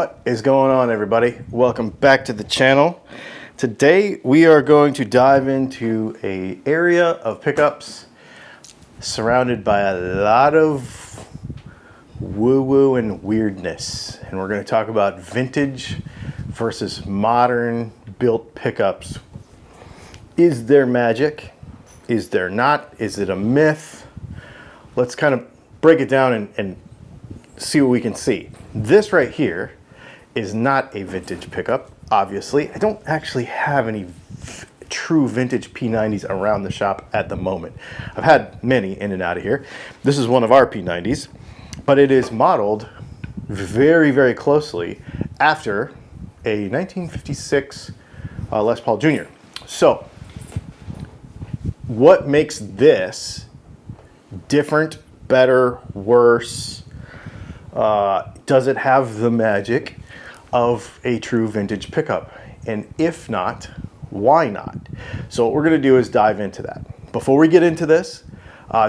What is going on, everybody? Welcome back to the channel. Today we are going to dive into an area of pickups surrounded by a lot of woo-woo and weirdness, and we're going to talk about vintage versus modern built pickups. Is there magic? Is there not? Is it a myth? Let's kind of break it down and see what we can see. This right here is not a vintage pickup, obviously. I don't actually have any true vintage P90s around the shop at the moment. I've had many in and out of here. This is one of our P90s, but it is modeled very, very closely after a 1956 Les Paul Jr. So, what makes this different, better, worse? Does it have the magic of a true vintage pickup? And if not, why not? So what we're going to do is dive into that. Before we get into this,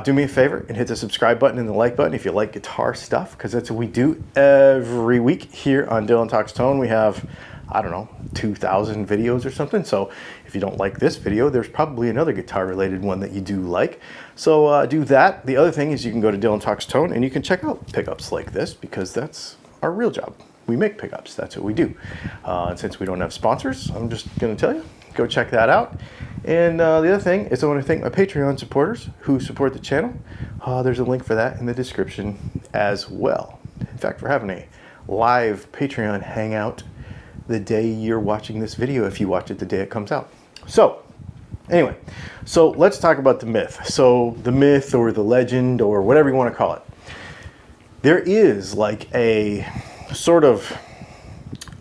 do me a favor and hit the subscribe button and the like button if you like guitar stuff, because that's what we do every week here on Dylan Talks Tone. We have, I don't know, 2,000 videos or something. So if you don't like this video, there's probably another guitar related one that you do like. So do that. The other thing is you can go to Dylan Talks Tone and you can check out pickups like this, because that's our real job. We make pickups. That's what we do. And since we don't have sponsors, I'm just going to tell you, go check that out. And the other thing is I want to thank my Patreon supporters who support the channel. There's a link for that in the description as well. In fact, we're having a live Patreon hangout the day you're watching this video, if you watch it the day it comes out. So anyway, so let's talk about the myth. So the myth or the legend or whatever you want to call it. There is like a sort of,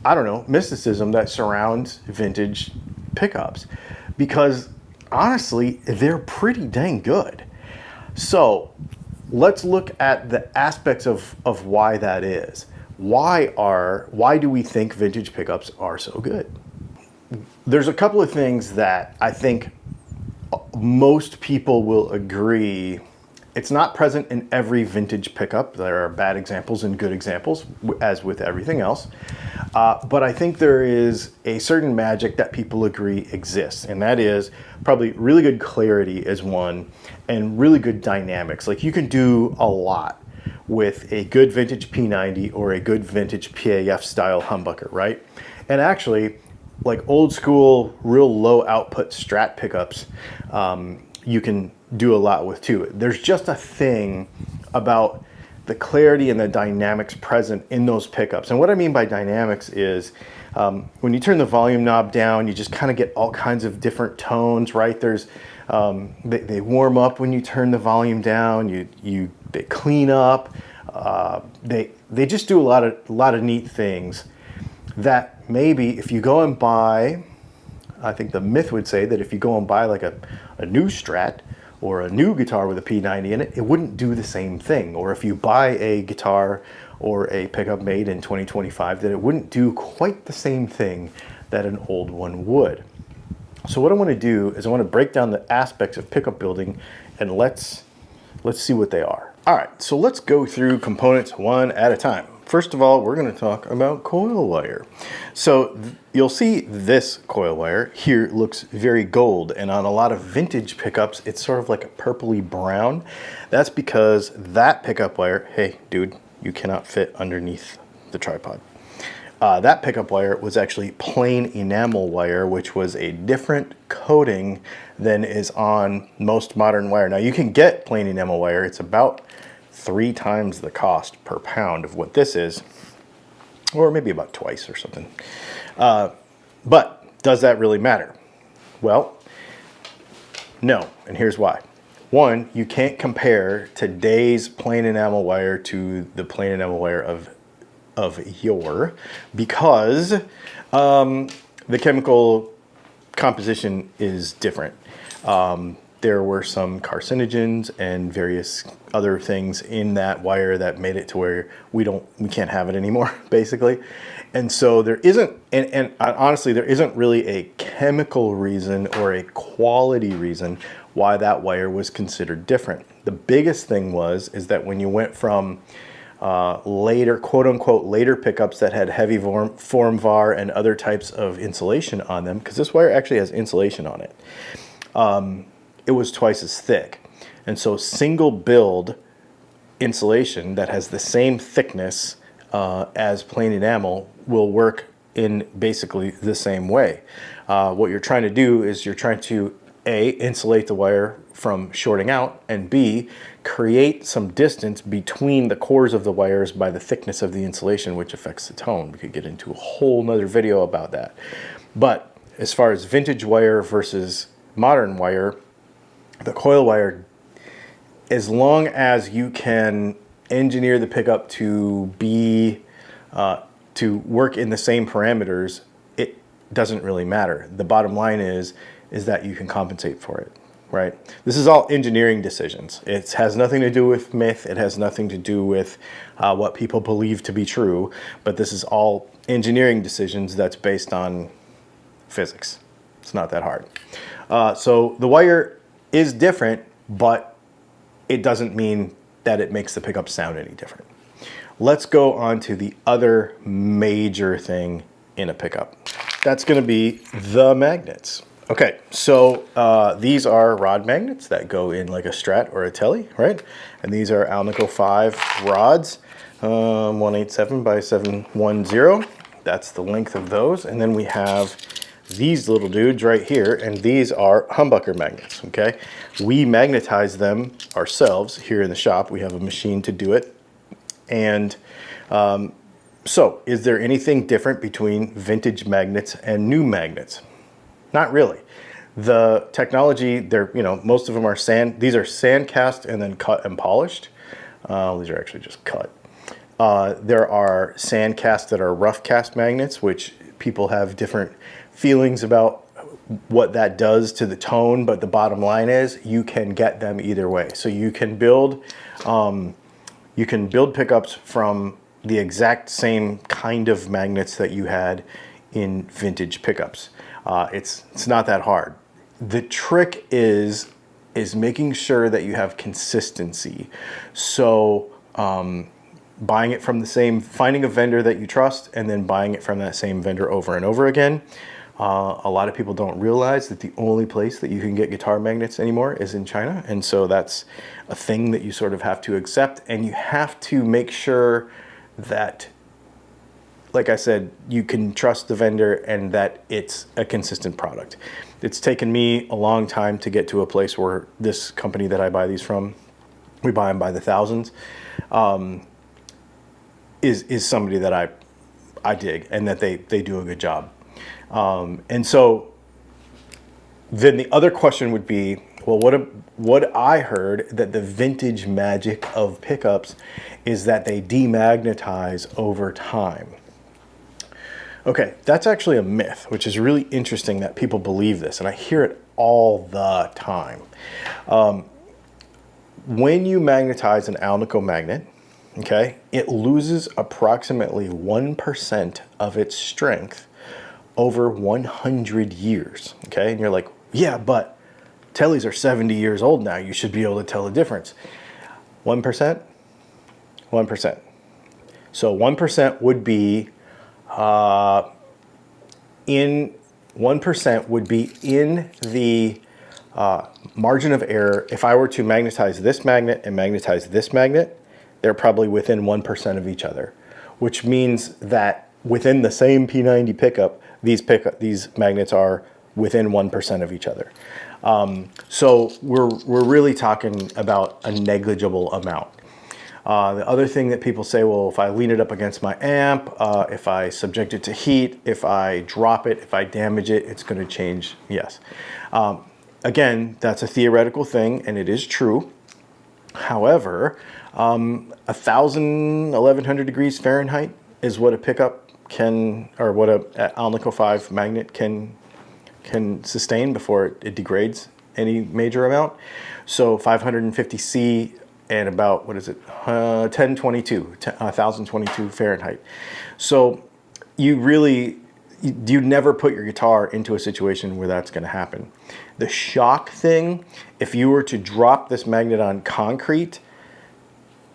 I don't know, mysticism that surrounds vintage pickups, because honestly, they're pretty dang good. So let's look at the aspects of why that is. Why do we think vintage pickups are so good? There's a couple of things that I think most people will agree. It's not present in every vintage pickup. There are bad examples and good examples, as with everything else. But I think there is a certain magic that people agree exists, and that is probably really good clarity is one, and really good dynamics. Like, you can do a lot with a good vintage P90 or a good vintage PAF style humbucker, right? And actually, like old school, real low output Strat pickups, you can do a lot with too. There's just a thing about the clarity and the dynamics present in those pickups. And what I mean by dynamics is when you turn the volume knob down, you just kind of get all kinds of different tones, right? There's they warm up when you turn the volume down. They clean up. They just do a lot of neat things that maybe if you go and buy, I think the myth would say that if you go and buy like a new Strat or a new guitar with a P90 in it, it wouldn't do the same thing. Or if you buy a guitar or a pickup made in 2025, that it wouldn't do quite the same thing that an old one would. So what I want to do is I want to break down the aspects of pickup building, and let's see what they are. All right, so let's go through components one at a time. First of all, we're going to talk about coil wire. So you'll see this coil wire here looks very gold, and on a lot of vintage pickups, it's sort of like a purpley brown. That's because that pickup wire, hey dude, you cannot fit underneath the tripod. That pickup wire was actually plain enamel wire, which was a different coating than is on most modern wire. Now you can get plain enamel wire. It's about 3 times the cost per pound of what this is, or maybe about twice or something. But does that really matter? Well, no, and here's why. One, you can't compare today's plain enamel wire to the plain enamel wire of yore, because the chemical composition is different. There were some carcinogens and various other things in that wire that made it to where we can't have it anymore, basically. And so there isn't, and honestly, there isn't really a chemical reason or a quality reason why that wire was considered different. The biggest thing is that when you went from later, quote unquote, later pickups that had heavy form var and other types of insulation on them, because this wire actually has insulation on it, it was twice as thick. And so single build insulation that has the same thickness as plain enamel will work in basically the same way. What you're trying to do is you're trying to A, insulate the wire from shorting out, and B, create some distance between the cores of the wires by the thickness of the insulation, which affects the tone. We could get into a whole nother video about that. But as far as vintage wire versus modern wire, the coil wire, as long as you can engineer the pickup to be to work in the same parameters, it doesn't really matter. The bottom line is that you can compensate for it, right? This is all engineering decisions. It has nothing to do with myth. It has nothing to do with what people believe to be true, but this is all engineering decisions that's based on physics. It's not that hard. So the wire is different, but it doesn't mean that it makes the pickup sound any different. Let's go on to the other major thing in a pickup. That's going to be the magnets. Okay, so these are rod magnets that go in like a Strat or a Tele, right? And these are Alnico 5 rods, 187 by 710. That's the length of those. And then we have these little dudes right here, and these are humbucker magnets, okay? We magnetize them ourselves here in the shop. We have a machine to do it. And so is there anything different between vintage magnets and new magnets? Not really. The technology, most of them are these are sand cast and then cut and polished. These are actually just cut. There are sand cast that are rough cast magnets, which people have different feelings about what that does to the tone, but the bottom line is you can get them either way. So you can build pickups from the exact same kind of magnets that you had in vintage pickups. It's not that hard. The trick is making sure that you have consistency. So buying it from finding a vendor that you trust and then buying it from that same vendor over and over again. A lot of people don't realize that the only place that you can get guitar magnets anymore is in China. And so that's a thing that you sort of have to accept. And you have to make sure that, like I said, you can trust the vendor and that it's a consistent product. It's taken me a long time to get to a place where this company that I buy these from, we buy them by the thousands, is somebody that I dig and that they do a good job. And so then the other question would be, well, what I heard that the vintage magic of pickups is that they demagnetize over time. Okay, that's actually a myth, which is really interesting that people believe this, and I hear it all the time. When you magnetize an Alnico magnet, okay, it loses approximately 1% of its strength over 100 years, okay? And you're like, yeah, but Teles are 70 years old now. You should be able to tell the difference. 1%? 1%. So 1% would be 1% would be in the margin of error. If I were to magnetize this magnet and magnetize this magnet, they're probably within 1% of each other, which means that within the same P90 pickup, these magnets are within 1% of each other. So we're really talking about a negligible amount. The other thing that people say, well, if I lean it up against my amp, if I subject it to heat, if I drop it, if I damage it, it's going to change. Yes. Again, that's a theoretical thing, and it is true. However, 1,1100 degrees Fahrenheit is what a pickup can, or what a Alnico 5 magnet can sustain before it degrades any major amount. So 550 C and about, 1022 Fahrenheit. So you never put your guitar into a situation where that's going to happen. The shock thing, if you were to drop this magnet on concrete,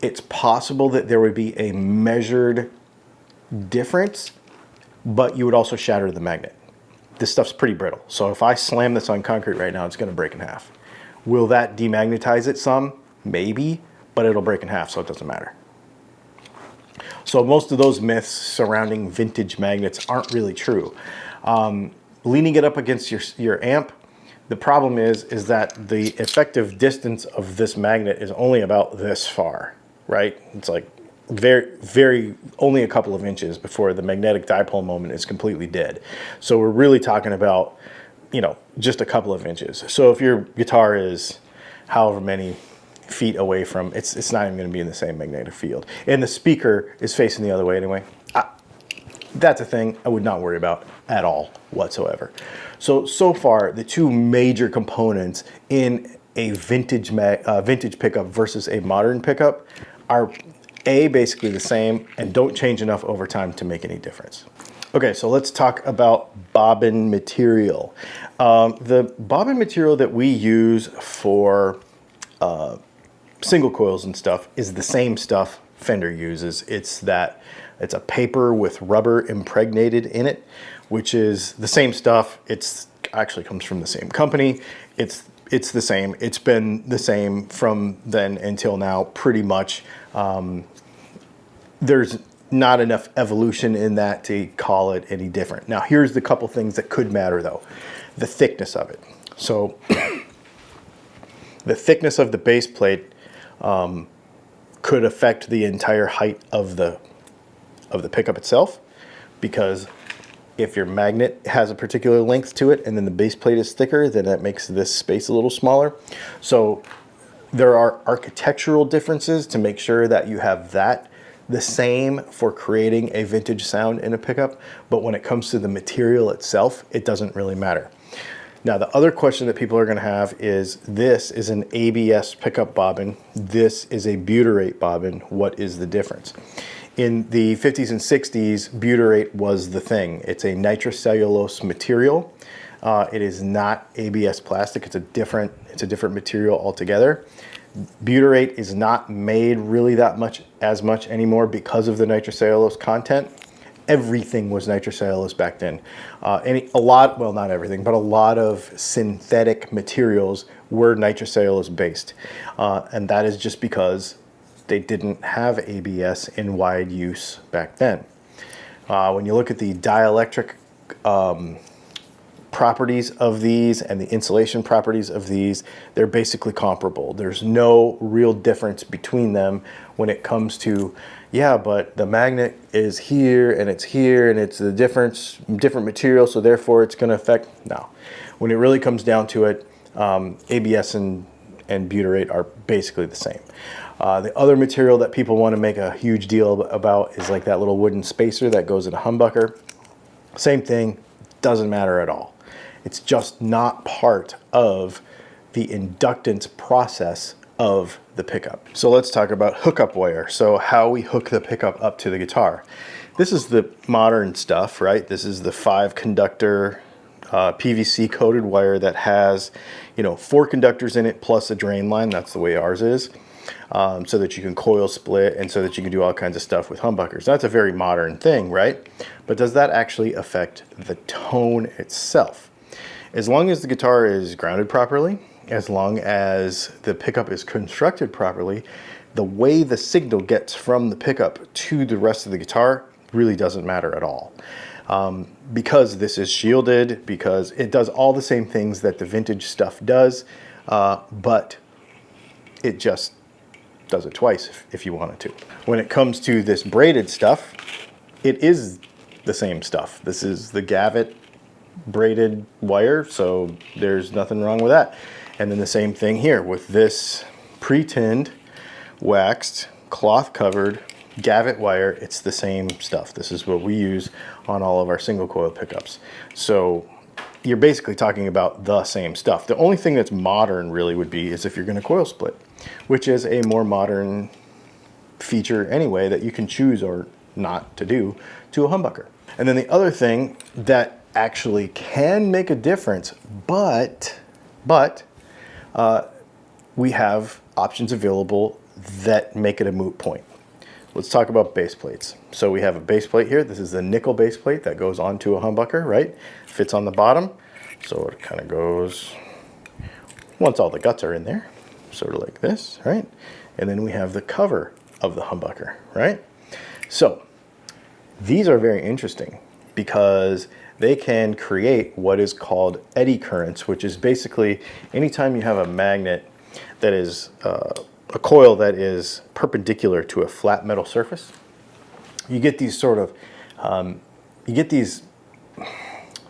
it's possible that there would be a measured difference, but you would also shatter the magnet. This stuff's pretty brittle. So if I slam this on concrete right now, it's going to break in half. Will that demagnetize it some? Maybe, but it'll break in half, so it doesn't matter. So most of those myths surrounding vintage magnets aren't really true. Leaning it up against your amp, the problem is that the effective distance of this magnet is only about this far, right? It's like very only a couple of inches before the magnetic dipole moment is completely dead. So we're really talking about, you know, just a couple of inches. So if your guitar is however many feet away from, it's not even going to be in the same magnetic field, and the speaker is facing the other way anyway, that's a thing I would not worry about at all whatsoever. So far, the two major components in a vintage pickup versus a modern pickup are basically the same and don't change enough over time to make any difference. Okay, so let's talk about bobbin material. The bobbin material that we use for single coils and stuff is the same stuff Fender uses. It's a paper with rubber impregnated in it, which is the same stuff. It's actually comes from the same company. It's the same. It's been the same from then until now, pretty much. There's not enough evolution in that to call it any different. Now, here's the couple things that could matter though. The thickness of it. So the thickness of the base plate could affect the entire height of the pickup itself, because if your magnet has a particular length to it and then the base plate is thicker, then that makes this space a little smaller. So there are architectural differences to make sure that you have that the same for creating a vintage sound in a pickup, but when it comes to the material itself, it doesn't really matter. Now, the other question that people are going to have is, this is an ABS pickup bobbin, this is a butyrate bobbin, what is the difference? In the 50s and 60s, butyrate was the thing. It's a nitrocellulose material. It is not ABS plastic. It's a different material altogether. Butyrate is not made really as much anymore because of the nitrocellulose content. Everything was nitrocellulose back then. Well, not everything, but a lot of synthetic materials were nitrocellulose based. And that is just because they didn't have ABS in wide use back then. When you look at the dielectric properties of these and the insulation properties of these, they're basically comparable. There's no real difference between them when it comes to, yeah, but the magnet is here and it's the different material, so therefore it's going to affect. No. When it really comes down to it, ABS and butyrate are basically the same. The other material that people want to make a huge deal about is like that little wooden spacer that goes in a humbucker. Same thing, doesn't matter at all. It's just not part of the inductance process of the pickup. So let's talk about hookup wire. So how we hook the pickup up to the guitar. This is the modern stuff, right? This is the 5-conductor PVC coated wire that has, 4 conductors in it plus a drain line. That's the way ours is. So that you can coil split and so that you can do all kinds of stuff with humbuckers. That's a very modern thing, right? But does that actually affect the tone itself? As long as the guitar is grounded properly, as long as the pickup is constructed properly, the way the signal gets from the pickup to the rest of the guitar really doesn't matter at all. Because this is shielded, because it does all the same things that the vintage stuff does, but it just does it twice if you wanted to. When it comes to this braided stuff, it is the same stuff. This is the Gavit braided wire, so there's nothing wrong with that. And then the same thing here with this pre-tinned, waxed, cloth covered Gavit wire. It's the same stuff. This is what we use on all of our single coil pickups. So you're basically talking about the same stuff. The only thing that's modern really would be is if you're going to coil split, which is a more modern feature anyway that you can choose or not to do to a humbucker. And then the other thing that actually can make a difference, but we have options available that make it a moot point. Let's talk about base plates. So we have a base plate here. This is the nickel base plate that goes onto a humbucker, right? Fits on the bottom. So it kind of goes, once all the guts are in there, sort of like this, right? And then we have the cover of the humbucker, right? So these are very interesting because they can create what is called eddy currents, which is basically anytime you have a magnet that is a coil that is perpendicular to a flat metal surface, you get these sort of,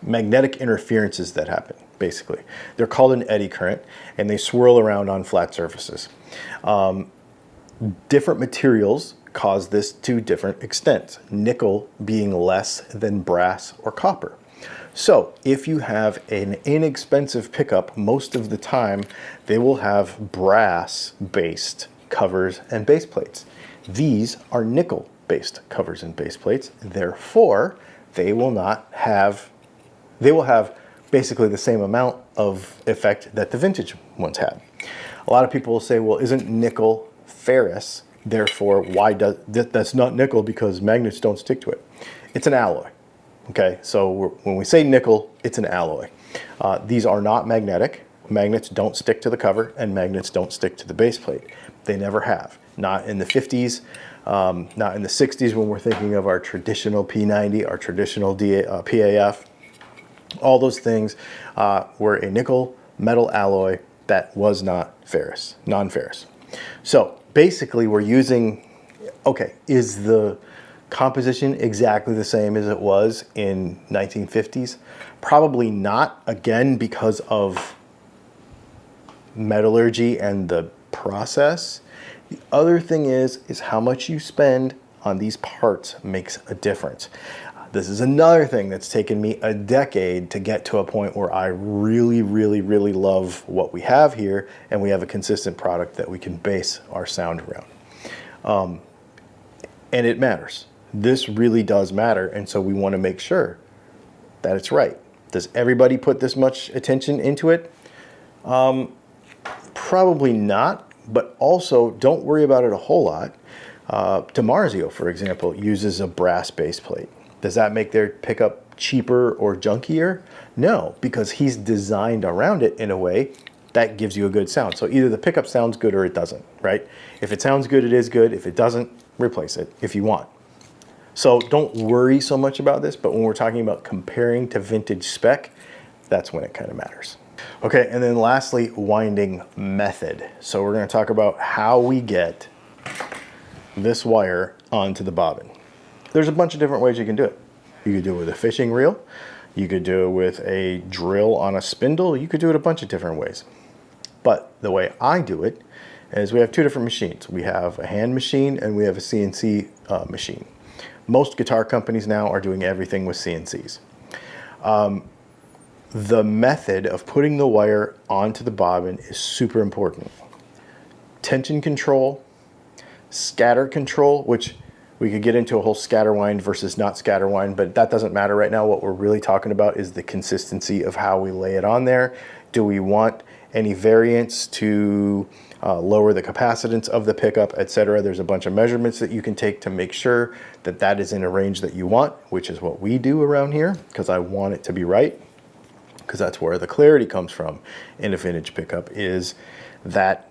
magnetic interferences that happen, basically. They're called an eddy current, and they swirl around on flat surfaces. Different materials cause this to different extents, nickel being less than brass or copper. So if you have an inexpensive pickup, most of the time they will have brass-based covers and base plates. These are nickel-based covers and base plates. Therefore, they will have basically the same amount of effect that the vintage ones had. A lot of people will say, well, isn't nickel ferrous? Therefore, why does that's not nickel because magnets don't stick to it? It's an alloy. Okay, so when we say nickel, it's an alloy. These are not magnetic. Magnets don't stick to the cover, and magnets don't stick to the base plate. They never have. Not in the 50s, not in the 60s when we're thinking of our traditional P90, our traditional PAF. All those things were a nickel metal alloy that was not ferrous, non-ferrous. So basically we're using, okay, is the composition exactly the same as it was in 1950s? Probably not, again, because of metallurgy and the process. The other thing is how much you spend on these parts makes a difference. This is another thing that's taken me a decade to get to a point where I really, really, really love what we have here, and we have a consistent product that we can base our sound around. And it matters. This really does matter, and so we want to make sure that it's right. Does everybody put this much attention into it? Probably not, but also don't worry about it a whole lot. DiMarzio, for example, uses a brass base plate. Does that make their pickup cheaper or junkier? No, because he's designed around it in a way that gives you a good sound. So either the pickup sounds good or it doesn't, right? If it sounds good, it is good. If it doesn't, replace it if you want. So don't worry so much about this, but when we're talking about comparing to vintage spec, that's when it kind of matters. Okay, and then lastly, winding method. So we're going to talk about how we get this wire onto the bobbin. There's a bunch of different ways you can do it. You could do it with a fishing reel. You could do it with a drill on a spindle. You could do it a bunch of different ways. But the way I do it is we have two different machines. We have a hand machine and we have a CNC machine. Most guitar companies now are doing everything with CNCs. The method of putting the wire onto the bobbin is super important. Tension control, scatter control, which we could get into a whole scatter wind versus not scatter wind, but that doesn't matter right now. What we're really talking about is the consistency of how we lay it on there. Do we want any variance to lower the capacitance of the pickup, etc.? There's a bunch of measurements that you can take to make sure that that is in a range that you want, which is what we do around here, because I want it to be right, because that's where the clarity comes from in a vintage pickup, is that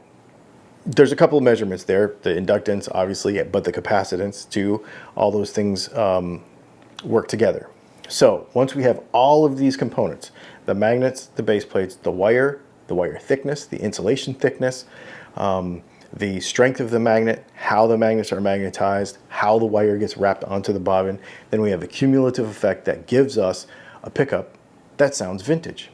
there's a couple of measurements there, the inductance obviously, but the capacitance too. All those things work together. So once we have all of these components, the magnets, the base plates, the wire thickness, the insulation thickness, the strength of the magnet, how the magnets are magnetized, how the wire gets wrapped onto the bobbin, then we have a cumulative effect that gives us a pickup that sounds vintage.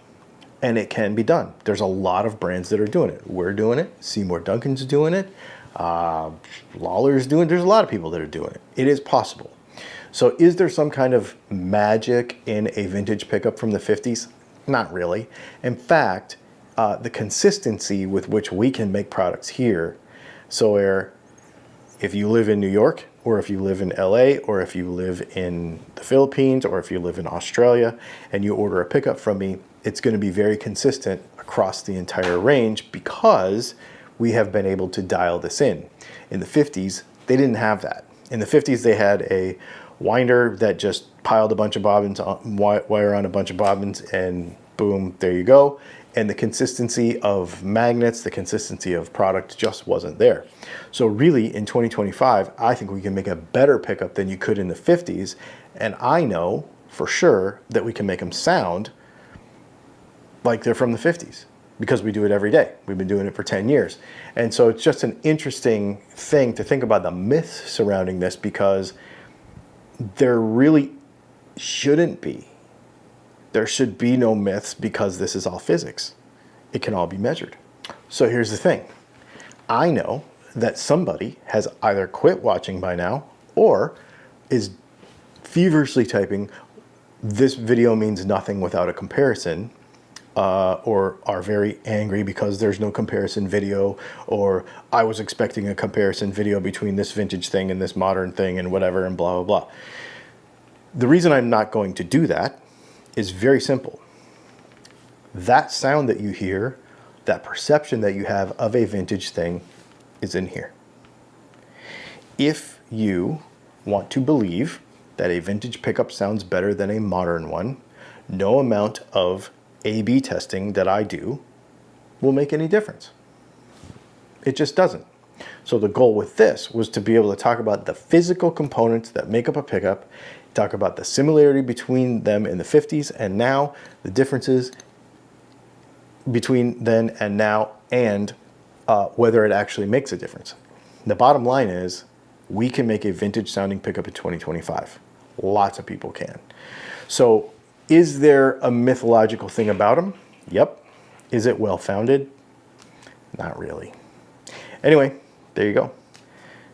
And it can be done. There's a lot of brands that are doing it. We're doing it. Seymour Duncan's doing it. Lawler's doing it. There's a lot of people that are doing it. It is possible. So is there some kind of magic in a vintage pickup from the 50s? Not really. In fact, the consistency with which we can make products here, so if you live in New York, or if you live in LA, or if you live in the Philippines, or if you live in Australia, and you order a pickup from me, it's going to be very consistent across the entire range because we have been able to dial this in. In the 50s, they didn't have that. In the 50s, they had a winder that just piled a bunch of bobbins, wire on a bunch of bobbins, and boom, there you go. And the consistency of magnets, the consistency of product just wasn't there. So really, in 2025, I think we can make a better pickup than you could in the 50s. And I know for sure that we can make them sound like they're from the 50s because we do it every day. We've been doing it for 10 years. And so it's just an interesting thing to think about the myths surrounding this, because there really shouldn't be. There should be no myths because this is all physics. It can all be measured. So here's the thing. I know that somebody has either quit watching by now or is feverishly typing, "This video means nothing without a comparison," or are very angry because there's no comparison video, or "I was expecting a comparison video between this vintage thing and this modern thing and whatever and blah, blah, blah." The reason I'm not going to do that is very simple. That sound that you hear, that perception that you have of a vintage thing is in here. If you want to believe that a vintage pickup sounds better than a modern one, no amount of A/B testing that I do will make any difference. It just doesn't. So the goal with this was to be able to talk about the physical components that make up a pickup, talk about the similarity between them in the 50s and now, the differences between then and now, and whether it actually makes a difference. The bottom line is we can make a vintage sounding pickup in 2025. Lots of people can. So is there a mythological thing about them? Yep. Is it well-founded? Not really. Anyway, there you go.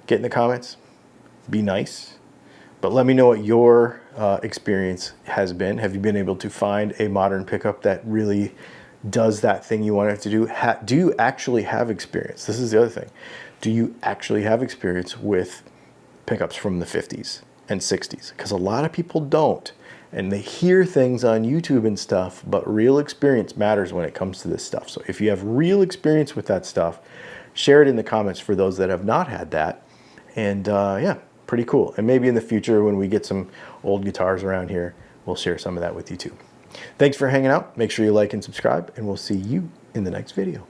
Get in the comments. Be nice. But let me know what your experience has been. Have you been able to find a modern pickup that really does that thing you want it to do? Do you actually have experience? This is the other thing. Do you actually have experience with pickups from the 50s and 60s? Because a lot of people don't. And they hear things on YouTube and stuff, but real experience matters when it comes to this stuff. So if you have real experience with that stuff, share it in the comments for those that have not had that. And yeah, pretty cool. And maybe in the future when we get some old guitars around here, we'll share some of that with you too. Thanks for hanging out. Make sure you like and subscribe, and we'll see you in the next video.